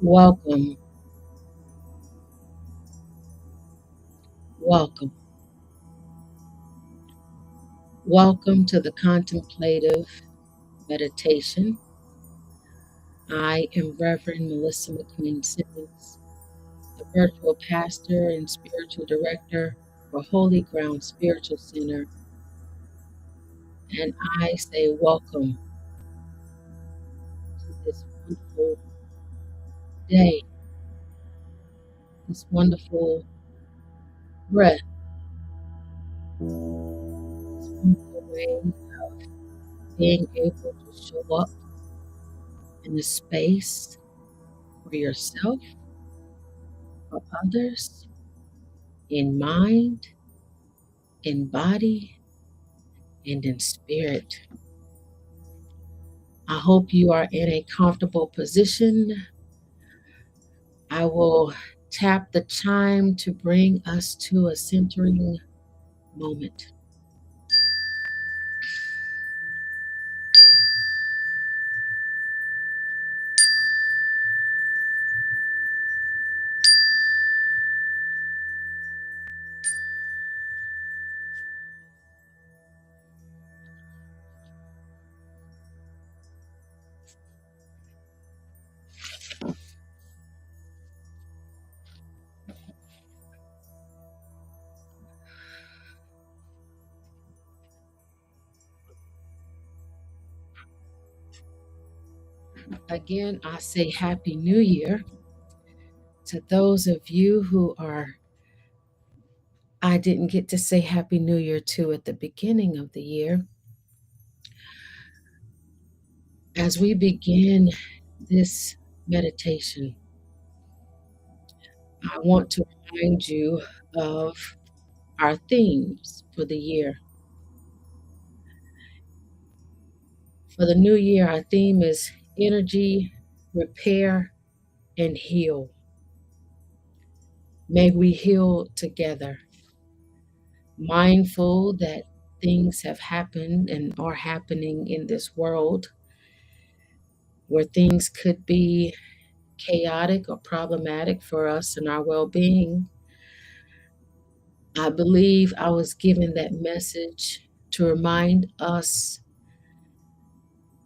Welcome, welcome, welcome to the Contemplative Meditation. I am Reverend Melissa McQueen-Simmons, the virtual pastor and spiritual director for Holy Ground Spiritual Center, and I say welcome to this wonderful day, this wonderful breath, this wonderful way of being able to show up in a space for yourself, for others, in mind, in body, and in spirit. I hope you are in a comfortable position. I will tap the chime to bring us to a centering moment. Again, I say Happy New Year to those of you I didn't get to say Happy New Year to at the beginning of the year. As we begin this meditation, I want to remind you of our themes for the year. For the new year, our theme is energy, repair, and heal. May we heal together, mindful that things have happened and are happening in this world where things could be chaotic or problematic for us and our well being. I believe I was given that message to remind us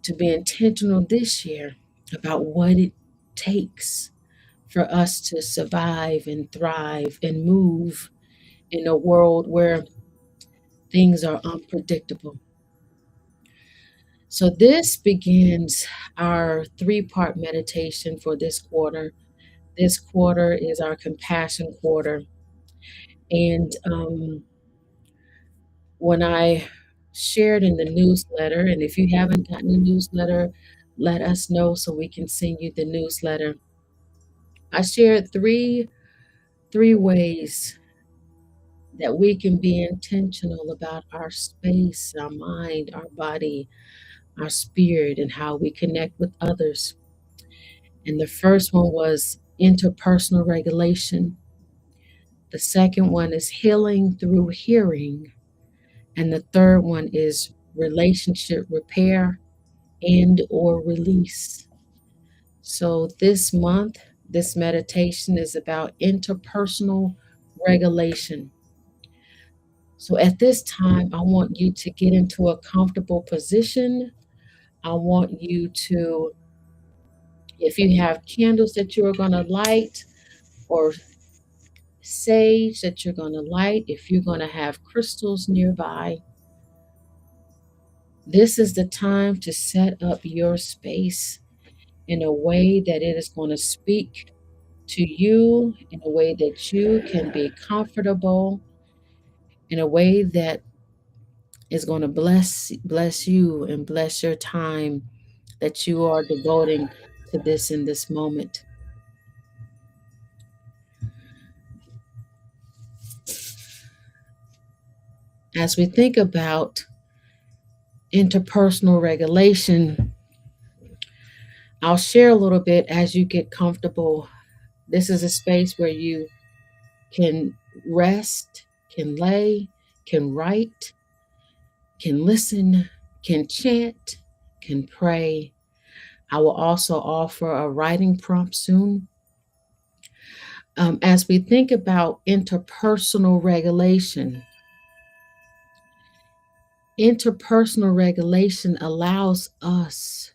to be intentional this year about what it takes for us to survive and thrive and move in a world where things are unpredictable. So, this begins our three-part meditation for this quarter. This quarter is our compassion quarter. And when I shared in the newsletter, and if you haven't gotten the newsletter, let us know so we can send you the newsletter. I shared three ways that we can be intentional about our space, our mind, our body, our spirit, and how we connect with others. And the first one was interpersonal regulation. The second one is healing through hearing. And the third one is relationship repair and or release. So this month, this meditation is about interpersonal regulation. So at this time, I want you to get into a comfortable position. I want you to, if you have candles that you are going to light or sage that you're going to light, if you're going to have crystals nearby, this is the time to set up your space in a way that it is going to speak to you, in a way that you can be comfortable, in a way that is going to bless you and bless your time that you are devoting to this in this moment. As we think about interpersonal regulation, I'll share a little bit as you get comfortable. This is a space where you can rest, can lay, can write, can listen, can chant, can pray. I will also offer a writing prompt soon. As we think about interpersonal regulation allows us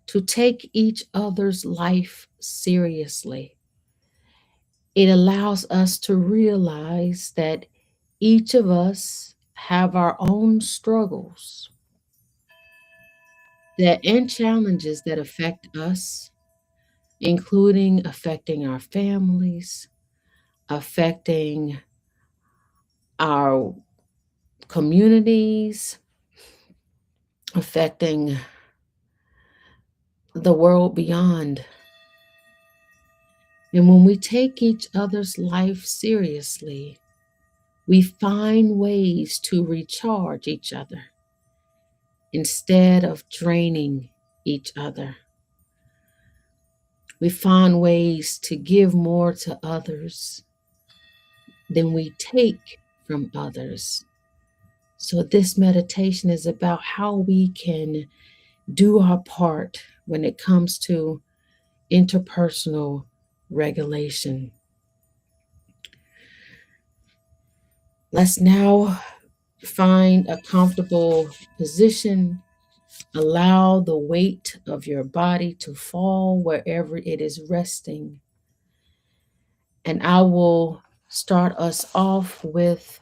to take each other's life seriously. It allows us to realize that each of us have our own struggles and challenges that affect us, including affecting our families, affecting our communities, affecting the world beyond. And when we take each other's life seriously, we find ways to recharge each other instead of draining each other. We find ways to give more to others than we take from others. So, this meditation is about how we can do our part when it comes to interpersonal regulation. Let's now find a comfortable position. Allow the weight of your body to fall wherever it is resting. And I will start us off with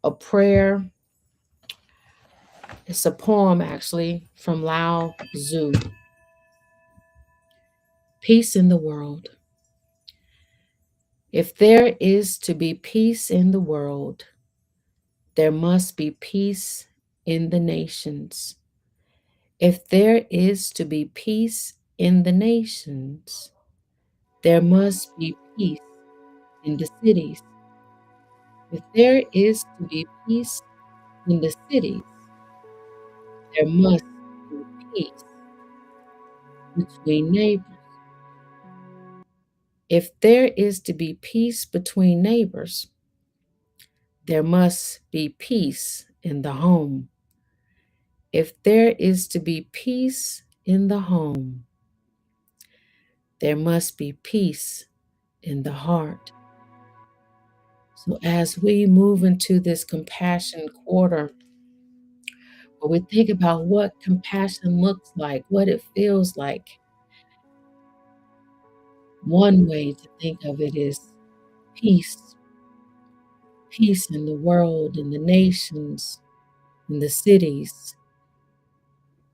a prayer. It's a poem actually from Lao Tzu. Peace in the world. If there is to be peace in the world, there must be peace in the nations. If there is to be peace in the nations, there must be peace in the cities. If there is to be peace in the cities, there must be peace between neighbors. If there is to be peace between neighbors, there must be peace in the home. If there is to be peace in the home, there must be peace in the heart. So, as we move into this compassion quarter, where we think about what compassion looks like, what it feels like, one way to think of it is peace. Peace in the world, in the nations, in the cities,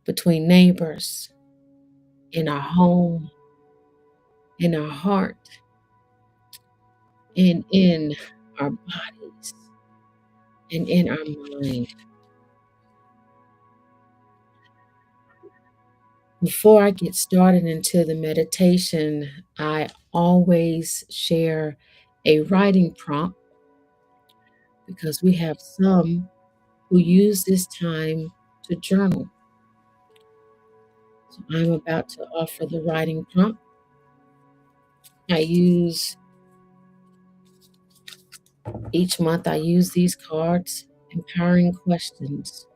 between neighbors, in our home, in our heart, and in our bodies, and in our mind. Before I get started into the meditation, I always share a writing prompt because we have some who use this time to journal. So I'm about to offer the writing prompt. Each month I use these cards, empowering questions.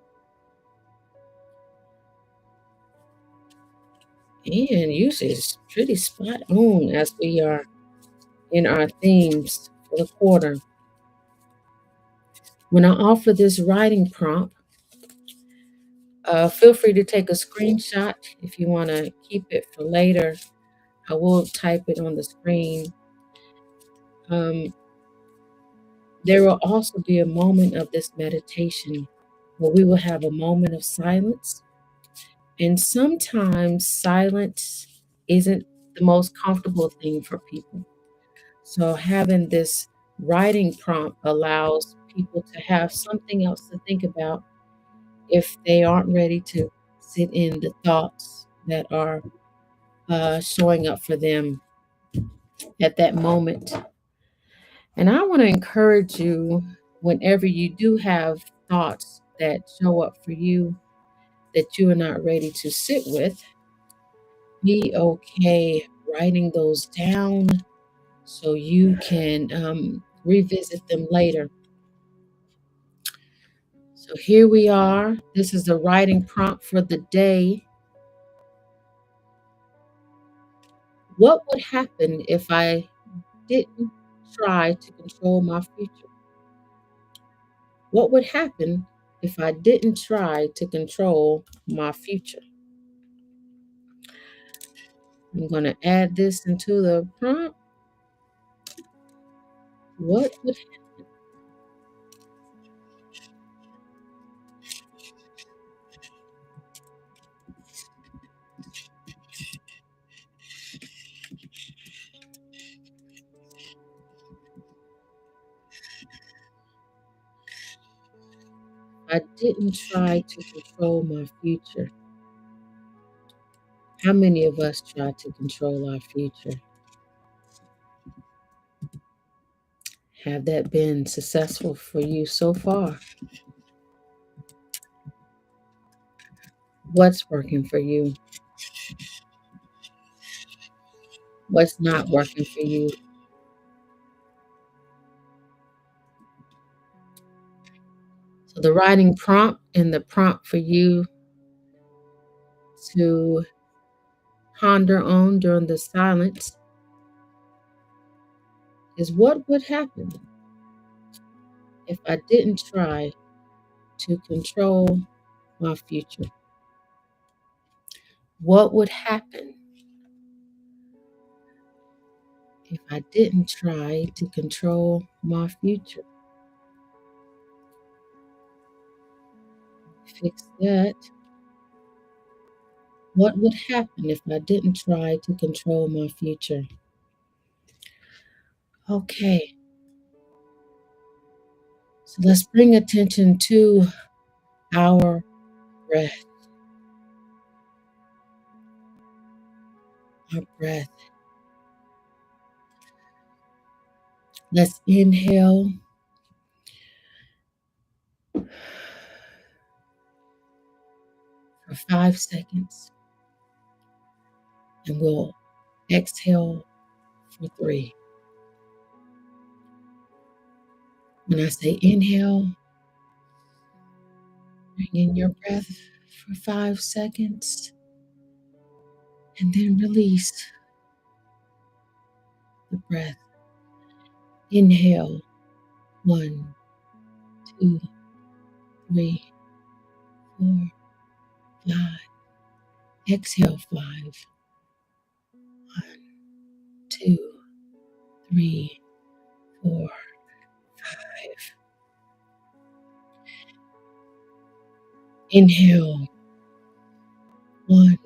And usually it's pretty spot on as we are in our themes for the quarter. When I offer this writing prompt, feel free to take a screenshot if you want to keep it for later. I will type it on the screen. Um, there will also be a moment of this meditation where we will have a moment of silence. And sometimes silence isn't the most comfortable thing for people. So having this writing prompt allows people to have something else to think about if they aren't ready to sit in the thoughts that are showing up for them at that moment. And I want to encourage you whenever you do have thoughts that show up for you that you are not ready to sit with, be okay writing those down so you can revisit them later. So here we are. This is the writing prompt for the day. What would happen if I didn't try to control my future? What would happen if I didn't try to control my future? I'm going to add this into the prompt. What would didn't try to control my future. How many of us try to control our future? Have that been successful for you so far? What's working for you? What's not working for you? So the writing prompt and the prompt for you to ponder on during the silence is, what would happen if I didn't try to control my future? What would happen if I didn't try to control my future? Fix that. What would happen if I didn't try to control my future? Okay, so let's bring attention to our breath. Our breath. Let's inhale for 5 seconds, and we'll exhale for 3. When I say inhale, bring in your breath for 5 seconds, and then release the breath. Inhale, 1, 2, 3, 4, 5. Exhale, 5, 1, 2, 3, 4, 5. Inhale, 1,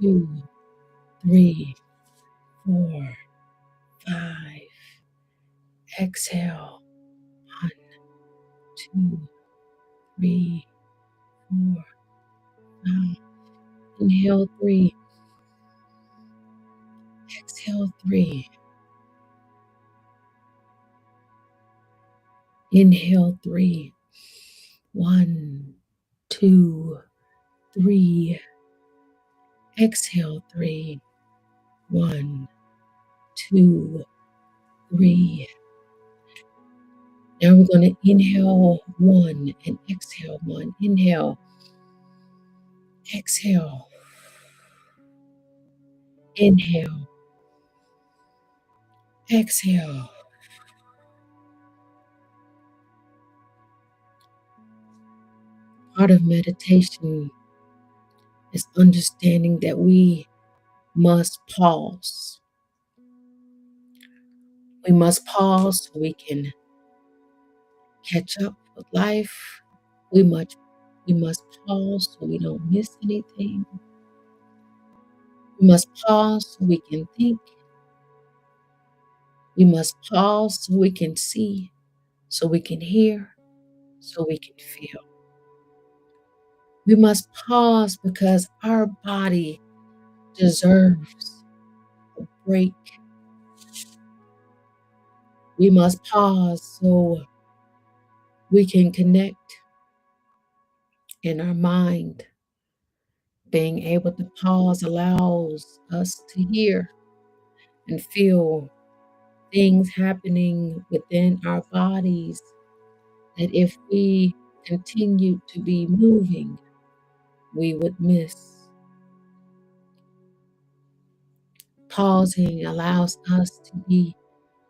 2, 3, 4, 5. Exhale, 1, 2, 3, 4, 5. Inhale, 3. Exhale, 3. Inhale, 3. 1, 2, 3. Exhale, 3. 1, 2, 3. Now we're going to inhale 1 and exhale 1. Inhale, exhale, inhale, exhale. Part of meditation is understanding that we must pause. We must pause so we can catch up with life. We must pause so we don't miss anything. We must pause so we can think. We must pause so we can see, so we can hear, so we can feel. We must pause because our body deserves a break. We must pause so we can connect in our mind. Being able to pause allows us to hear and feel things happening within our bodies that if we continue to be moving, we would miss. Pausing allows us to be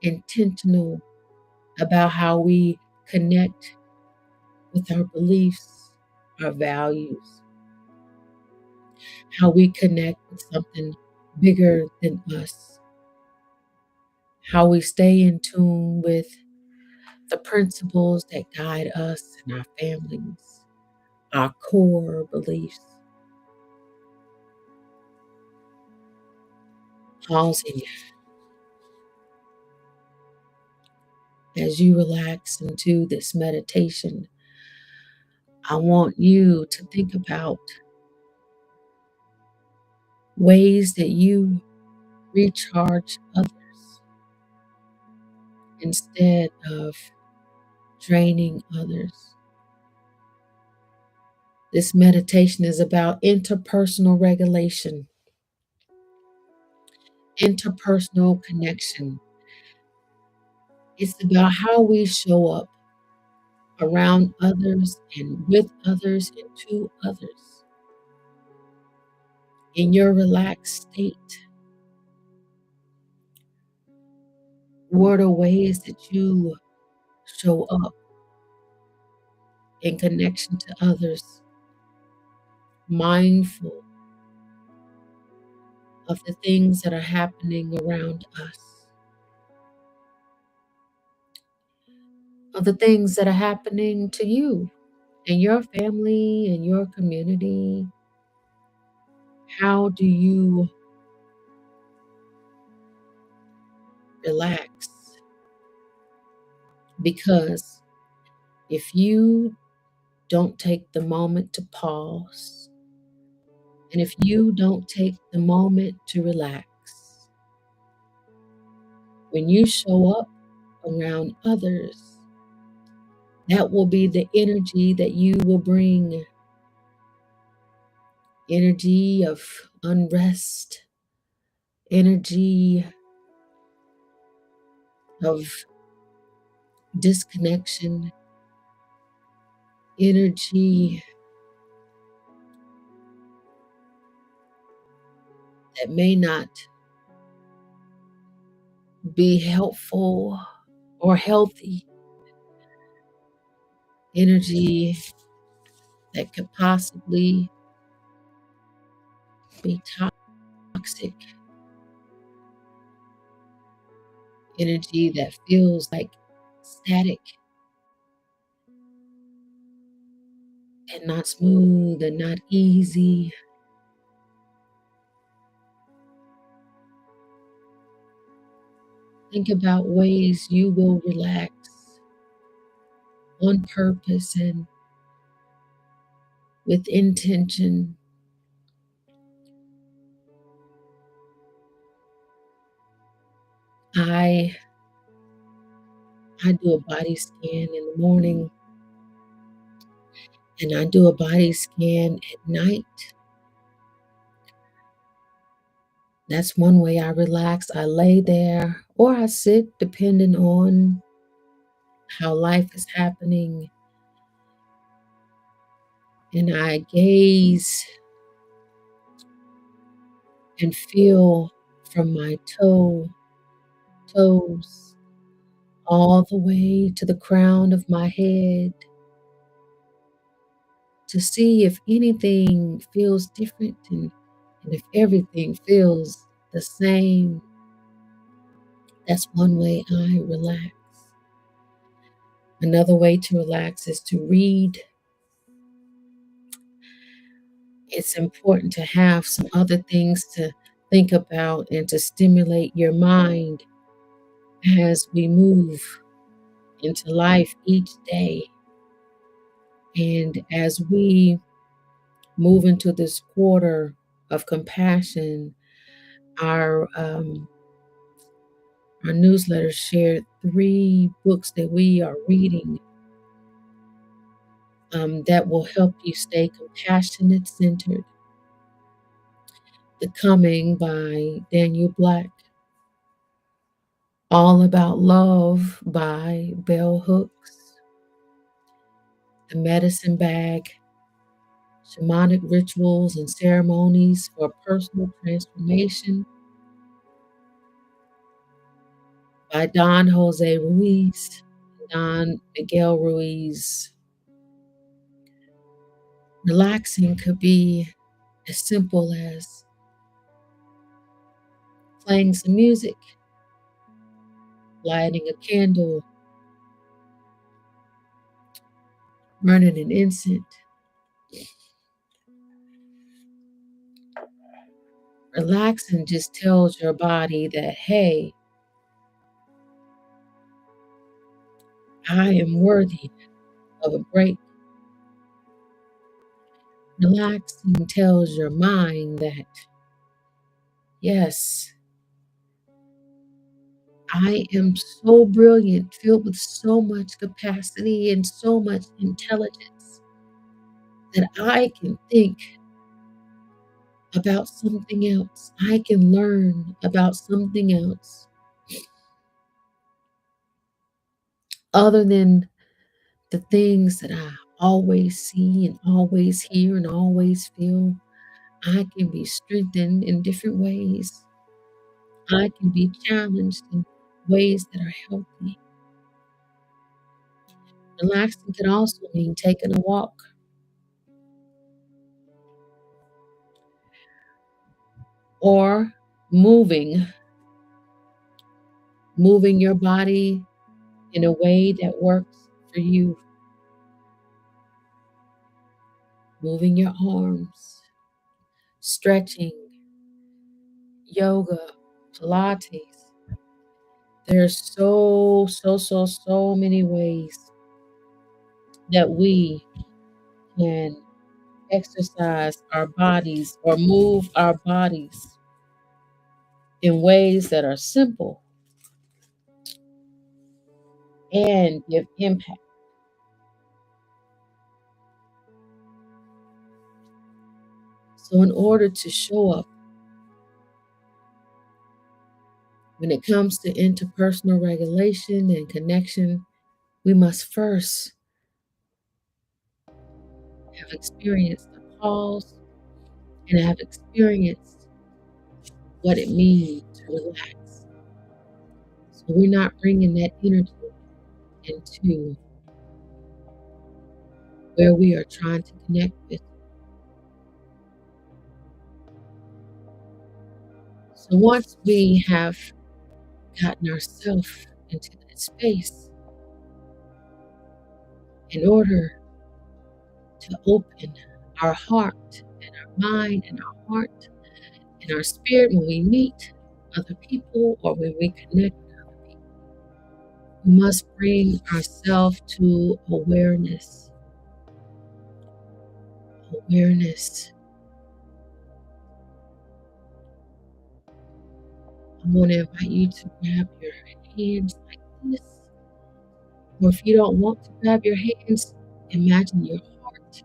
intentional about how we connect with our beliefs, our values, how we connect with something bigger than us, how we stay in tune with the principles that guide us and our families, our core beliefs. Pausing as you relax into this meditation I want you to think about ways that you recharge others instead of draining others. This meditation is about interpersonal regulation, interpersonal connection. It's about how we show up around others and with others and to others in your relaxed state. What are ways that you show up in connection to others, mindful of the things that are happening around us, of the things that are happening to you and your family and your community? How do you relax? Because if you don't take the moment to pause, and if you don't take the moment to relax, when you show up around others, that will be the energy that you will bring, energy of unrest, energy of disconnection, energy that may not be helpful or healthy, energy that could possibly be toxic, energy that feels like static and not smooth and not easy. Think about ways you will relax on purpose and with intention. I I do a body scan in the morning and I do a body scan at night. That's one way I relax. I lay there or I sit depending on how life is happening, and I gaze and feel from my toes all the way to the crown of my head to see if anything feels different and if everything feels the same. That's one way I relax. Another way to relax is to read. It's important to have some other things to think about and to stimulate your mind as we move into life each day. And as we move into this quarter of compassion, our um, our newsletter shared 3 books that we are reading that will help you stay compassionate centered. The Coming by Daniel Black, All About Love by Bell Hooks, The Medicine Bag, Shamanic Rituals and Ceremonies for Personal Transformation by Don Jose Ruiz, Don Miguel Ruiz. Relaxing could be as simple as playing some music, lighting a candle, burning an incense. Relaxing just tells your body that, hey, I am worthy of a break. Relaxing tells your mind that, yes, I am so brilliant, filled with so much capacity and so much intelligence that I can think about something else. I can learn about something else other than the things that I always see and always hear and always feel. I can be strengthened in different ways. I can be challenged in ways that are healthy. Relaxing can also mean taking a walk or moving, moving your body in a way that works for you, moving your arms, stretching, yoga, Pilates. There's so many ways that we can exercise our bodies or move our bodies in ways that are simple and give impact. So, in order to show up when it comes to interpersonal regulation and connection, we must first have experienced the pause and have experienced what it means to relax. So, we're not bringing that energy into where we are trying to connect with. So, once we have gotten ourselves into that space, in order to open our heart and our mind and our heart and our spirit when we meet other people or when we connect with other people, we must bring ourselves to awareness. Awareness. I want to invite you to grab your hands like this. Or if you don't want to grab your hands, imagine your heart.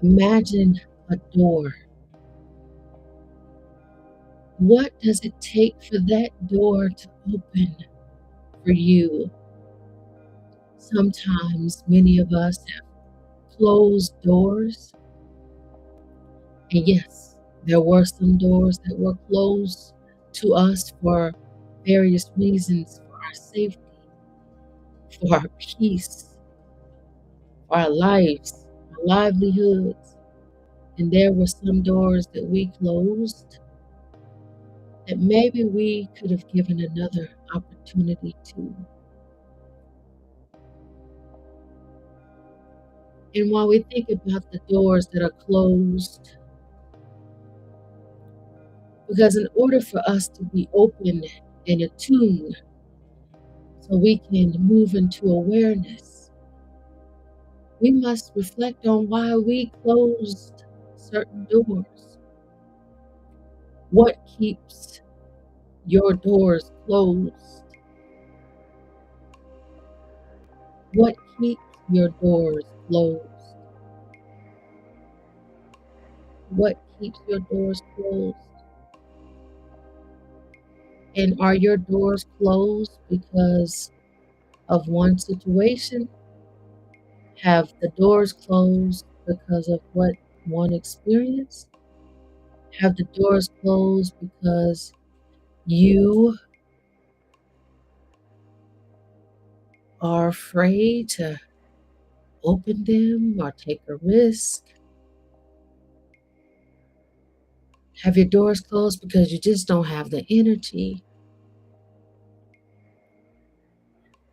Imagine a door. What does it take for that door to open for you? Sometimes many of us have closed doors. And yes, there were some doors that were closed to us for various reasons, for our safety, for our peace, for our lives, our livelihoods. And there were some doors that we closed that maybe we could have given another opportunity to. And while we think about the doors that are closed, because in order for us to be open and attuned so we can move into awareness, we must reflect on why we closed certain doors. What keeps your doors closed? What keeps your doors closed? What keeps your doors closed? And are your doors closed because of one situation? Have the doors closed because of what one experienced? Have the doors closed because you are afraid to open them or take a risk? Have your doors closed because you just don't have the energy?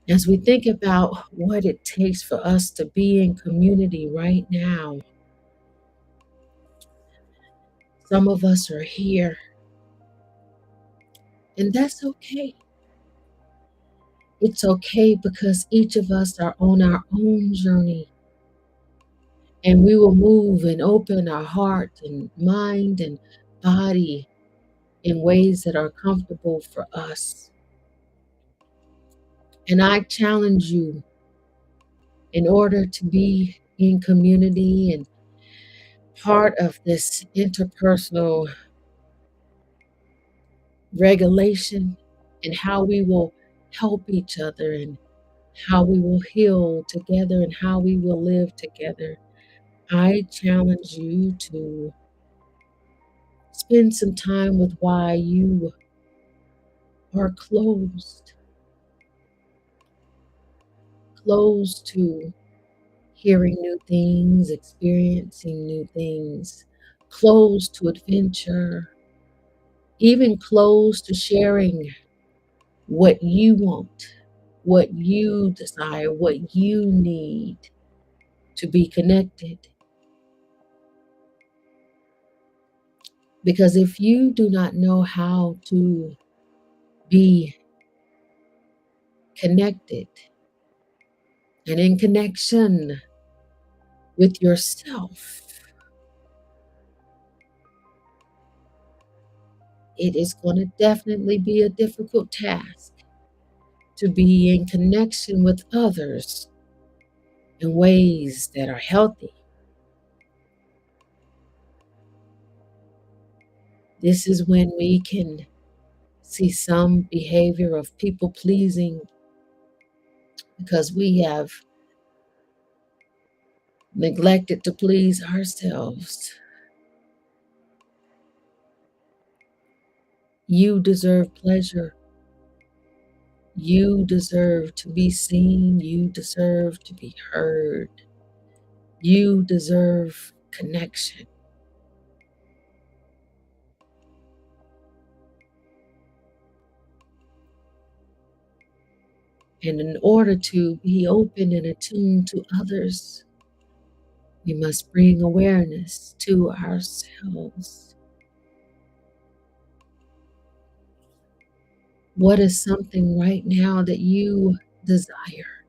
As we think about what it takes for us to be in community right now, some of us are here, and that's okay. It's okay because each of us are on our own journey. And we will move and open our heart and mind and body in ways that are comfortable for us. And I challenge you, in order to be in community and part of this interpersonal regulation, and how we will help each other, and how we will heal together, and how we will live together, I challenge you to spend some time with why you are closed to hearing new things, experiencing new things, closed to adventure, even closed to sharing what you want, what you desire, what you need to be connected. Because if you do not know how to be connected and in connection with yourself, it is going to definitely be a difficult task to be in connection with others in ways that are healthy. This is when we can see some behavior of people pleasing because we have neglected to please ourselves. You deserve pleasure. You deserve to be seen. You deserve to be heard. You deserve connection. And in order to be open and attuned to others, we must bring awareness to ourselves. What is something right now that you desire?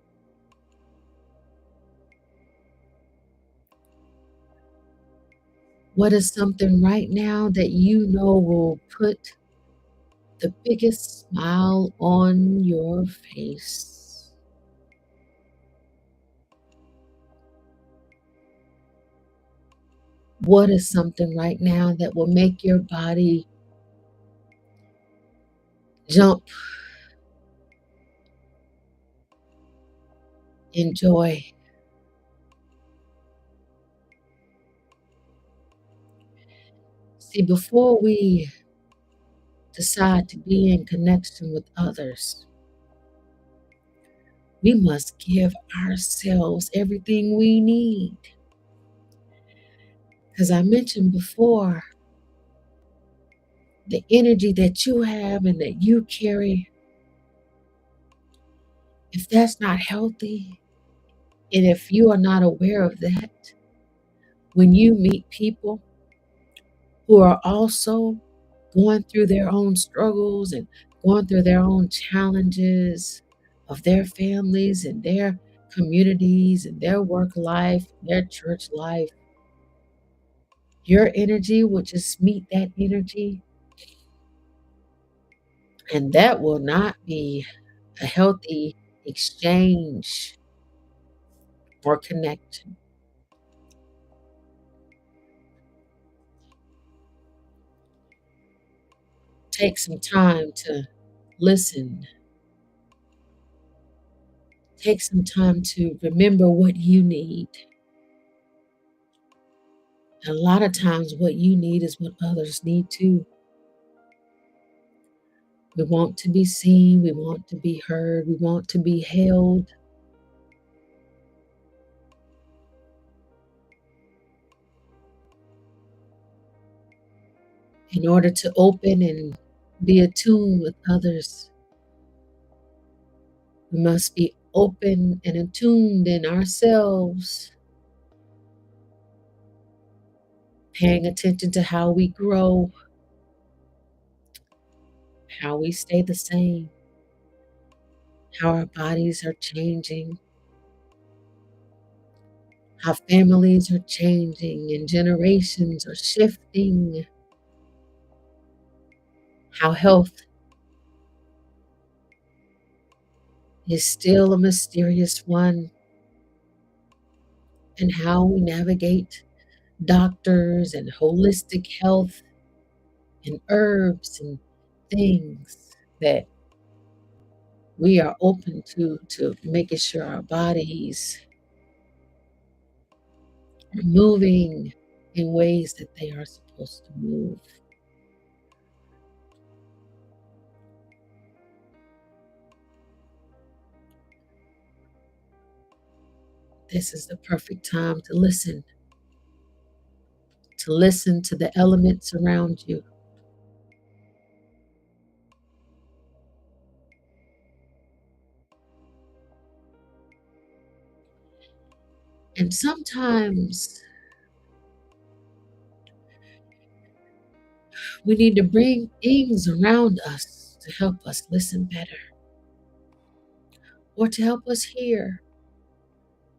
What is something right now that you know will put the biggest smile on your face? What is something right now that will make your body jump in joy? See, before we decide to be in connection with others, we must give ourselves everything we need. As I mentioned before, the energy that you have and that you carry, if that's not healthy, and if you are not aware of that, when you meet people who are also going through their own struggles and going through their own challenges of their families and their communities and their work life, their church life, your energy will just meet that energy, and that will not be a healthy exchange or connection. Take some time to listen. Take some time to remember what you need. And a lot of times, what you need is what others need too. We want to be seen, we want to be heard, we want to be held. In order to open and be attuned with others, we must be open and attuned in ourselves, paying attention to how we grow, how we stay the same, how our bodies are changing, how families are changing and generations are shifting, how health is still a mysterious one, and how we navigate doctors and holistic health and herbs and things that we are open to making sure our bodies are moving in ways that they are supposed to move. This is the perfect time to listen to the elements around you. And sometimes we need to bring things around us to help us listen better, or to help us hear,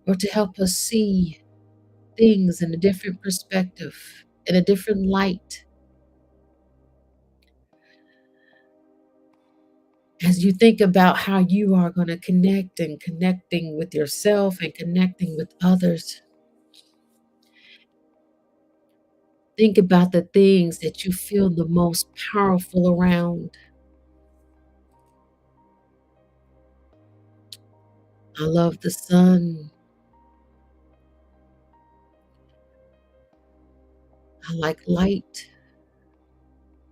or to help us see things in a different perspective, in a different light. As you think about how you are going to connect and connecting with yourself and connecting with others, think about the things that you feel the most powerful around. I love the sun. I like light.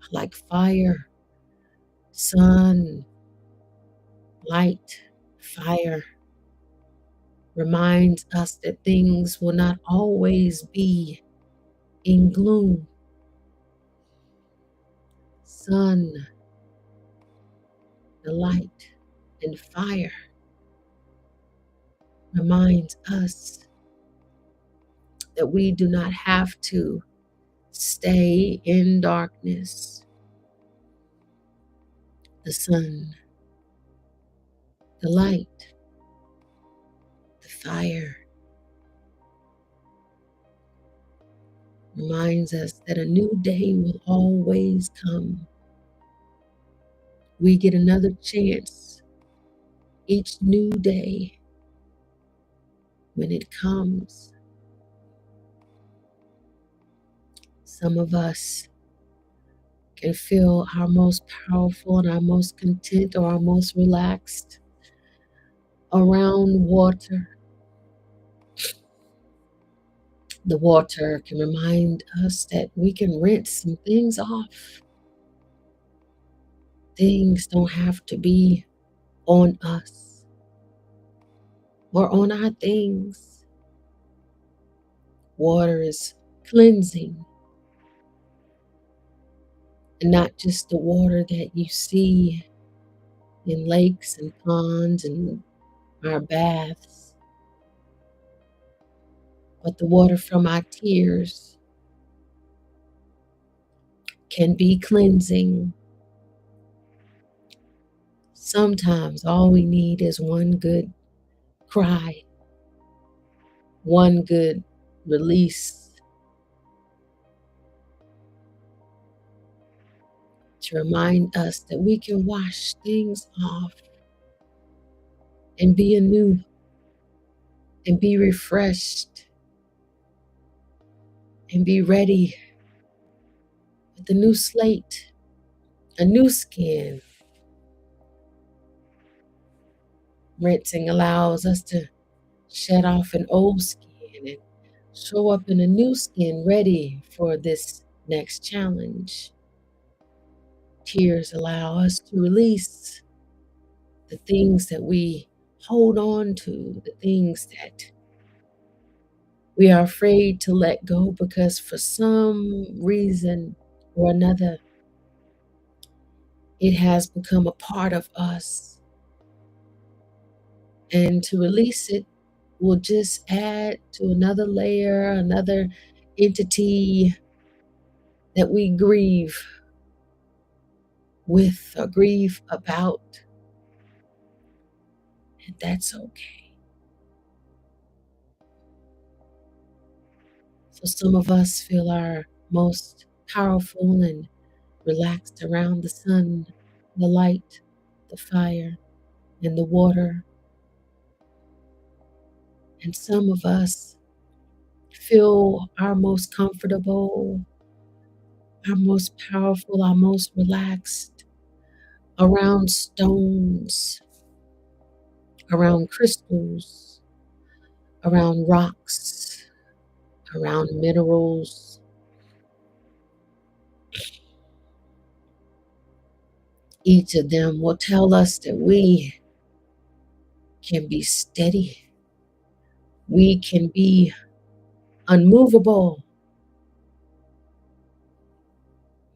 I like fire. Sun, light, fire reminds us that things will not always be in gloom. Sun, the light, and fire reminds us that we do not have to stay in darkness. The sun, the light, the fire reminds us that a new day will always come. We get another chance each new day when it comes. Some of us can feel our most powerful and our most content or our most relaxed around water. The water can remind us that we can rinse some things off. Things don't have to be on us or on our things. Water is cleansing, and not just the water that you see in lakes and ponds and our baths, but the water from our tears can be cleansing. Sometimes all we need is one good cry, one good release to remind us that we can wash things off and be anew and be refreshed and be ready with a new slate, a new skin. Rinsing allows us to shed off an old skin and show up in a new skin ready for this next challenge. Tears allow us to release the things that we hold on to, the things that we are afraid to let go because for some reason or another, it has become a part of us. And to release it will just add to another layer, another entity that we grieve with or grieve about. And that's okay. So some of us feel our most powerful and relaxed around the sun, the light, the fire, and the water. And some of us feel our most comfortable, our most powerful, our most relaxed around stones, around crystals, around rocks, around minerals. Each of them will tell us that we can be steady, we can be unmovable,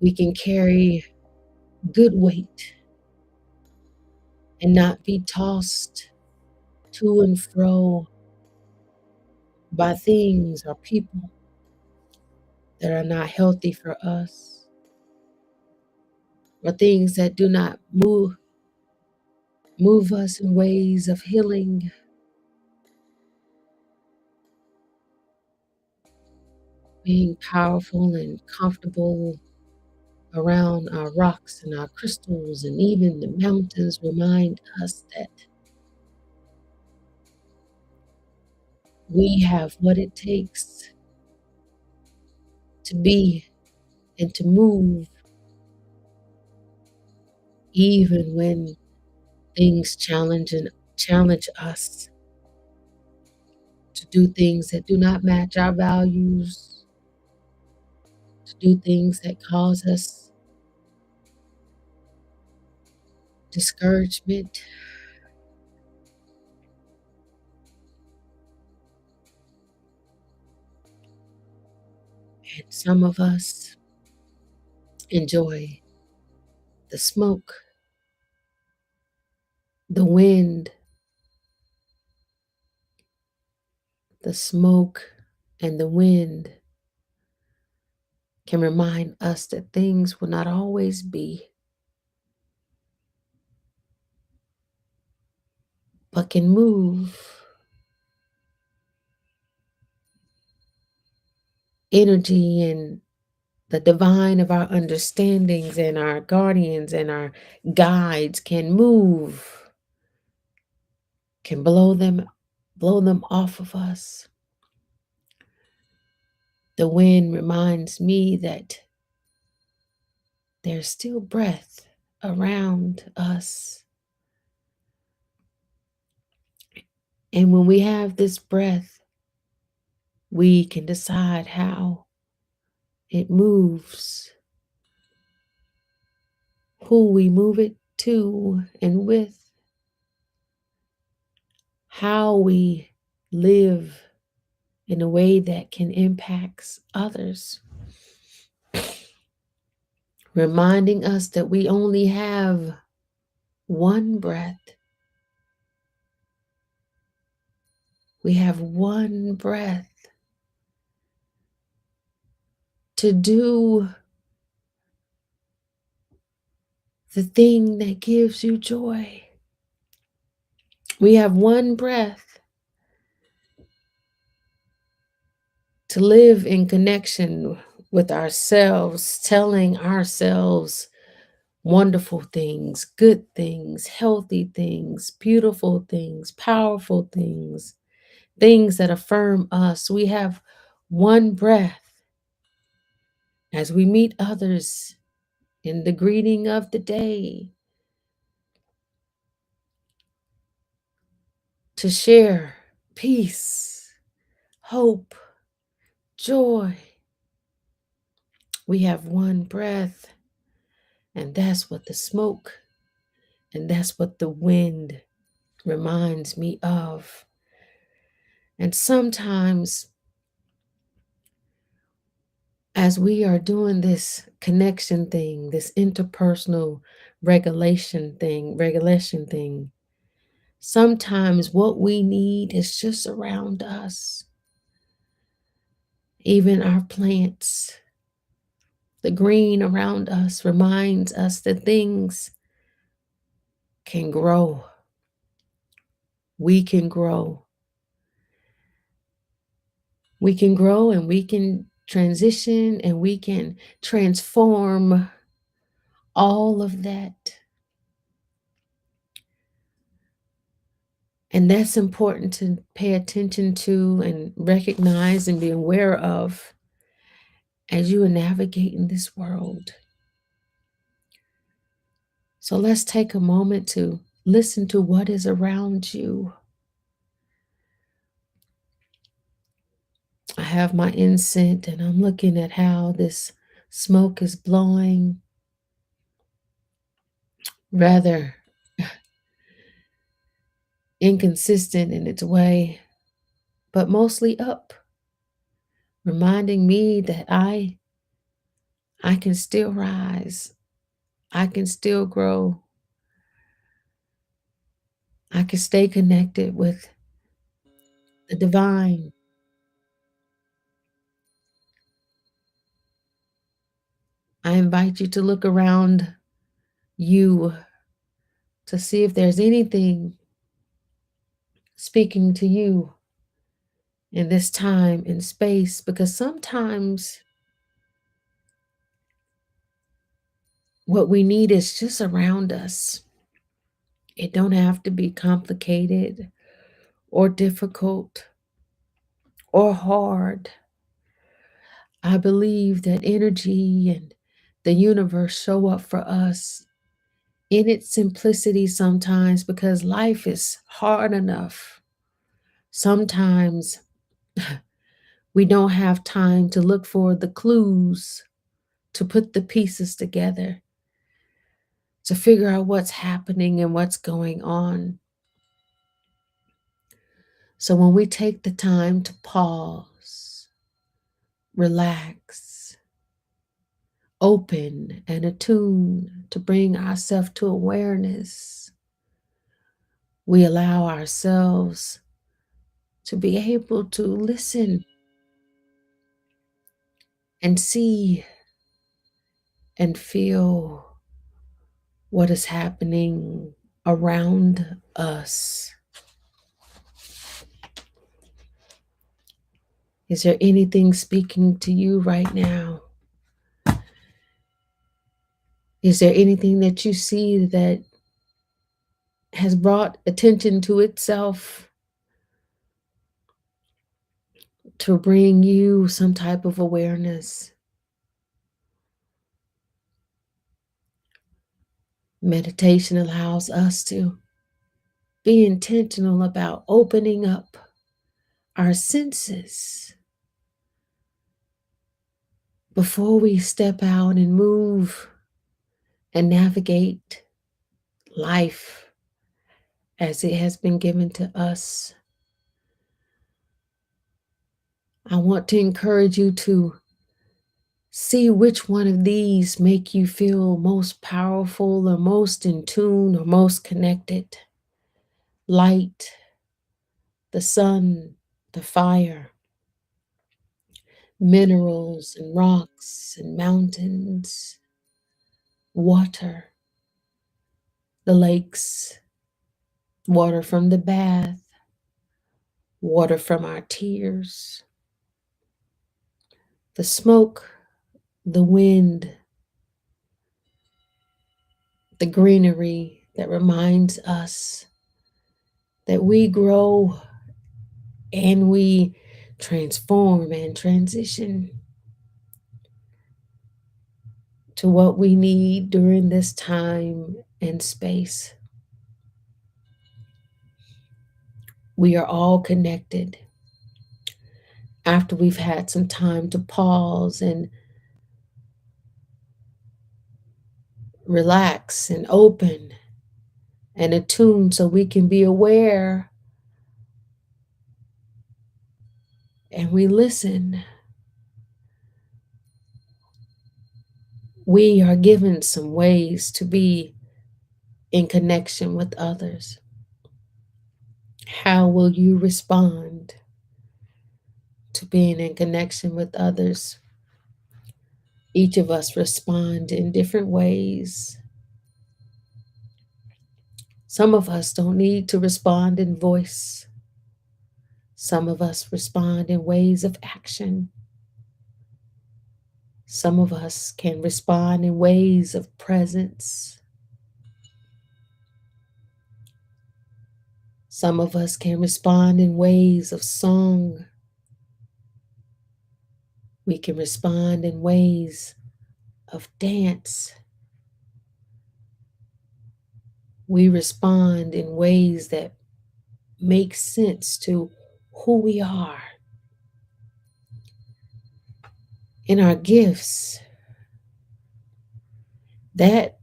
we can carry good weight and not be tossed to and fro by things or people that are not healthy for us, or things that do not move us in ways of healing. Being powerful and comfortable around our rocks and our crystals and even the mountains remind us that we have what it takes to be and to move, even when things challenge us to do things that do not match our values, to do things that cause us discouragement. And some of us enjoy the smoke, the wind, the smoke, and the wind can remind us that things will not always be, but can move. Energy and the divine of our understandings and our guardians and our guides can move, can blow them off of us. The wind reminds me that there's still breath around us. And when we have this breath, we can decide how it moves, who we move it to and with, how we live in a way that can impact others, reminding us that we only have one breath. We have one breath to do the thing that gives you joy. We have one breath to live in connection with ourselves, telling ourselves wonderful things, good things, healthy things, beautiful things, powerful things, things that affirm us. We have one breath as we meet others in the greeting of the day to share peace, hope, joy. We have one breath, and that's what the smoke and that's what the wind reminds me of. And sometimes, as we are doing this connection thing, this interpersonal regulation thing, sometimes what we need is just around us. Even our plants, the green around us reminds us that things can grow. We can grow. We can grow and we can transition and we can transform all of that. And that's important to pay attention to and recognize and be aware of as you are navigating this world. So let's take a moment to listen to what is around you. I have my incense and I'm looking at how this smoke is blowing rather inconsistent in its way, but mostly up, reminding me that I can still rise. I can still grow. I can stay connected with the divine. I invite you to look around you to see if there's anything speaking to you in this time and space, because sometimes what we need is just around us. It don't have to be complicated or difficult or hard. I believe that energy and the universe show up for us in its simplicity sometimes because life is hard enough. Sometimes we don't have time to look for the clues, to put the pieces together, to figure out what's happening and what's going on. So when we take the time to pause, relax, open, and attune to bring ourselves to awareness, we allow ourselves to be able to listen and see and feel what is happening around us. Is there anything speaking to you right now? Is there anything that you see that has brought attention to itself to bring you some type of awareness? Meditation allows us to be intentional about opening up our senses before we step out and move and navigate life as it has been given to us. I want to encourage you to see which one of these make you feel most powerful or most in tune or most connected. Light, the sun, the fire, minerals and rocks and mountains, water, the lakes, water from the bath, water from our tears, the smoke, the wind, the greenery that reminds us that we grow and we transform and transition to what we need during this time and space. We are all connected. After we've had some time to pause and relax and open and attune so we can be aware and we listen, we are given some ways to be in connection with others. How will you respond to being in connection with others? Each of us respond in different ways. Some of us don't need to respond in voice. Some of us respond in ways of action. Some of us can respond in ways of presence. Some of us can respond in ways of song. We can respond in ways of dance. We respond in ways that make sense to who we are. In our gifts, that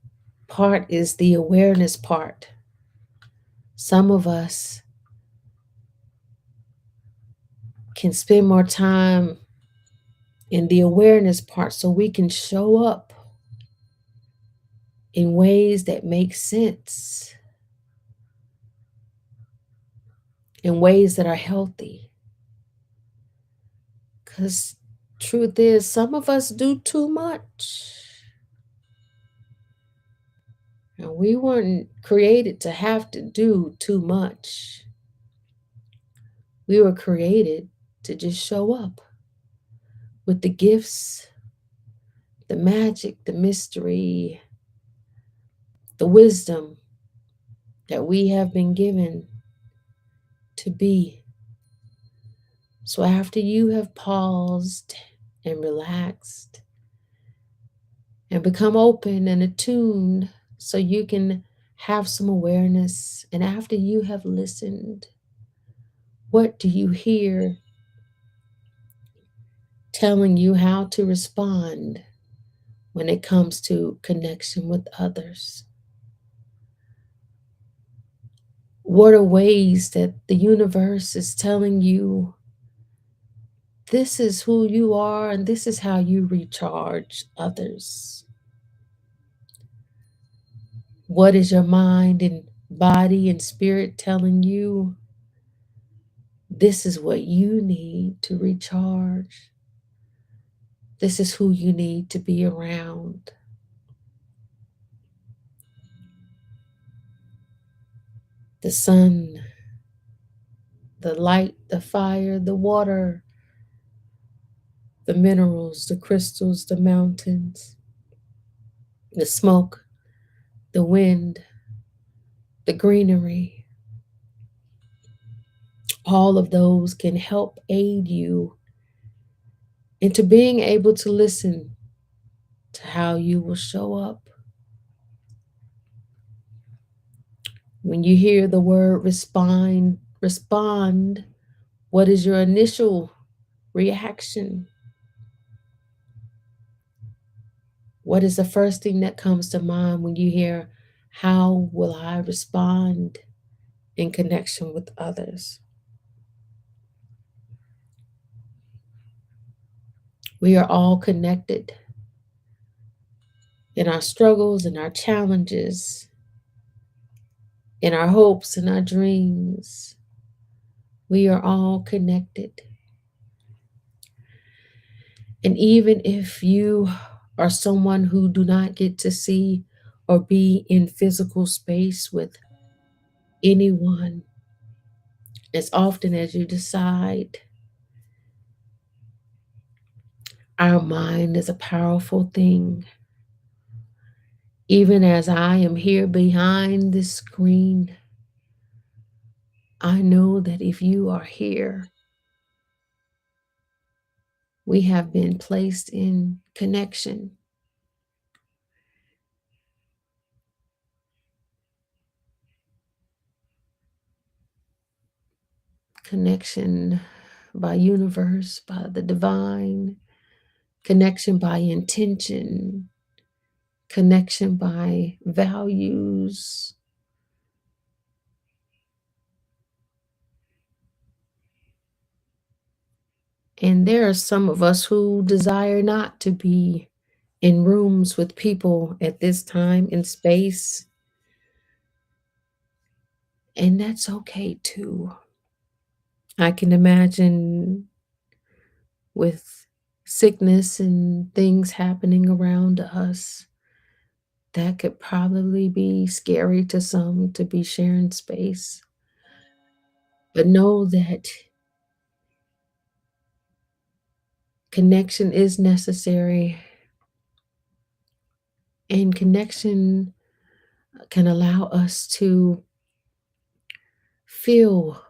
part is the awareness part. Some of us can spend more time in the awareness part so we can show up in ways that make sense, in ways that are healthy. Because truth is, some of us do too much. And we weren't created to have to do too much. We were created to just show up with the gifts, the magic, the mystery, the wisdom that we have been given to be. So after you have paused and relaxed and become open and attuned so you can have some awareness, and after you have listened, what do you hear telling you how to respond when it comes to connection with others? What are ways that the universe is telling you this is who you are and this is how you recharge others? What is your mind and body and spirit telling you? This is what you need to recharge. This is who you need to be around. The sun, the light, the fire, the water, the minerals, the crystals, the mountains, the smoke, the wind, the greenery. All of those can help aid you into being able to listen to how you will show up. When you hear the word respond, what is your initial reaction? What is the first thing that comes to mind when you hear, how will I respond in connection with others? We are all connected in our struggles and our challenges, in our hopes and our dreams. We are all connected. And even if you are someone who do not get to see or be in physical space with anyone, as often as you decide, our mind is a powerful thing. Even as I am here behind this screen, I know that if you are here, we have been placed in connection. Connection by universe, by the divine, connection by intention, connection by values. And there are some of us who desire not to be in rooms with people at this time and space. And that's okay too. I can imagine with sickness and things happening around us, that could probably be scary to some to be sharing space. But know that Connection is necessary, and connection can allow us to feel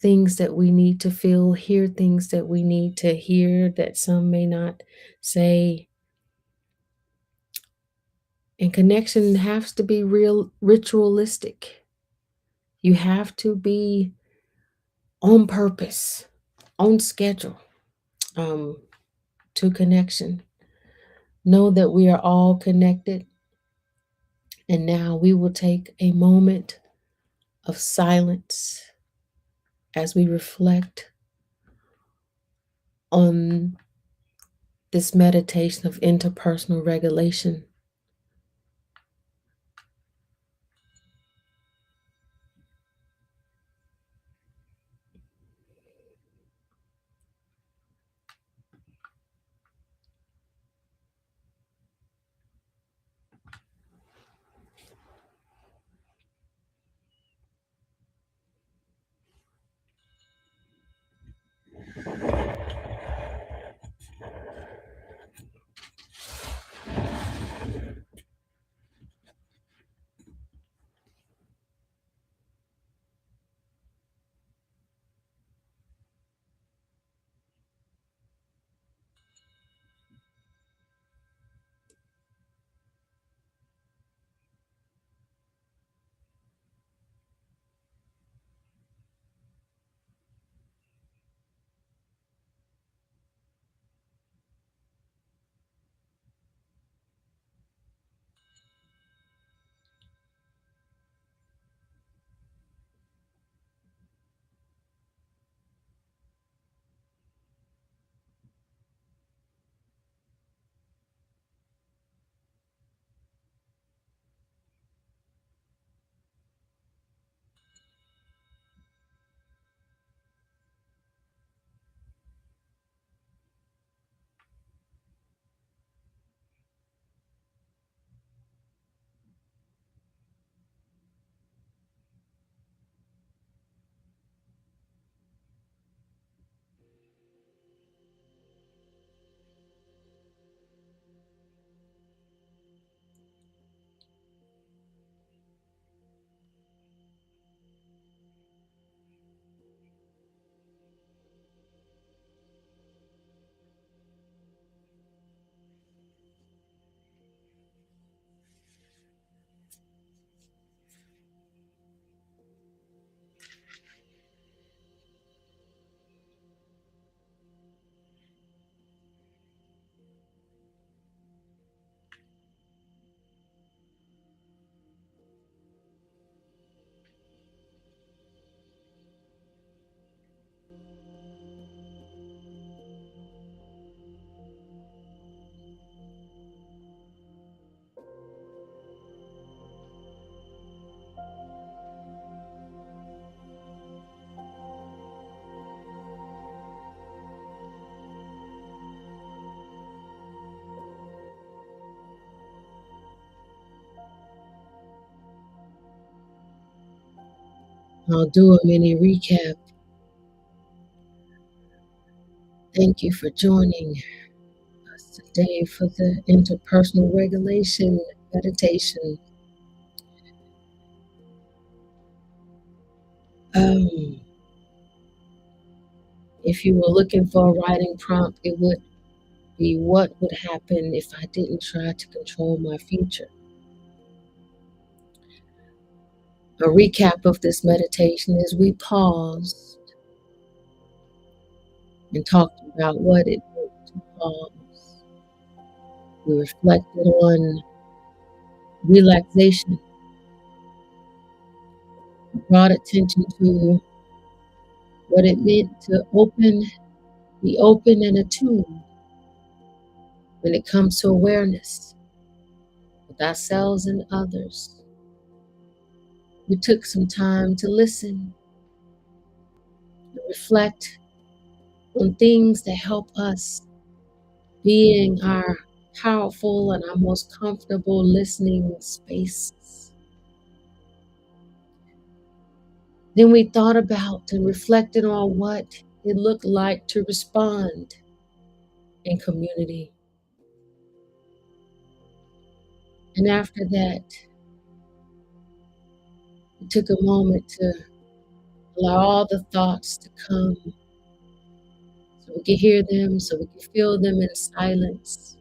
things that we need to feel, hear things that we need to hear that some may not say. And connection has to be real ritualistic. You have to be on purpose, on schedule, um, to connection. Know that we are all connected. And now we will take a moment of silence as we reflect on this meditation of interpersonal regulation. I'll do a mini recap. Thank you for joining us today for the interpersonal regulation meditation. Um, if you were looking for a writing prompt, it would be what would happen if I didn't try to control my future. A recap of this meditation is we paused and talked about what it meant to pause. We reflected on relaxation, brought attention to what it meant to be open and attuned when it comes to awareness with ourselves and others. We took some time to listen and reflect on things that help us being our powerful and our most comfortable listening spaces. Then we thought about and reflected on what it looked like to respond and community. And after that, we took a moment to allow all the thoughts to come so we can hear them, so we can feel them in silence.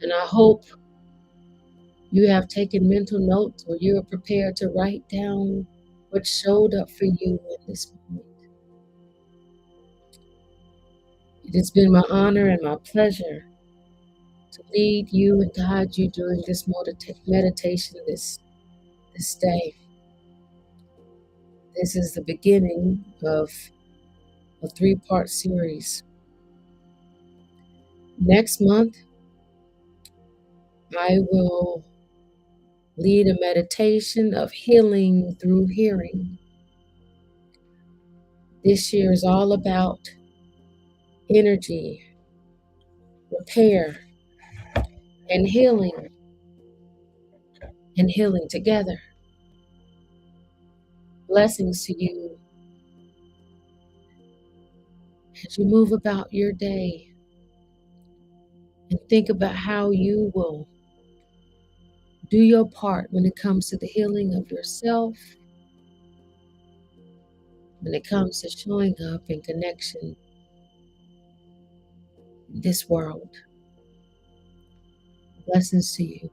And I hope you have taken mental notes or you are prepared to write down what showed up for you in this moment. It has been my honor and my pleasure to lead you and guide you during this meditation this day. This is the beginning of a 3-part series. Next month, I will lead a meditation of healing through hearing. This year is all about energy, repair, and healing together. Blessings to you as you move about your day and think about how you will do your part when it comes to the healing of yourself, when it comes to showing up in connection in this world. Blessings to you.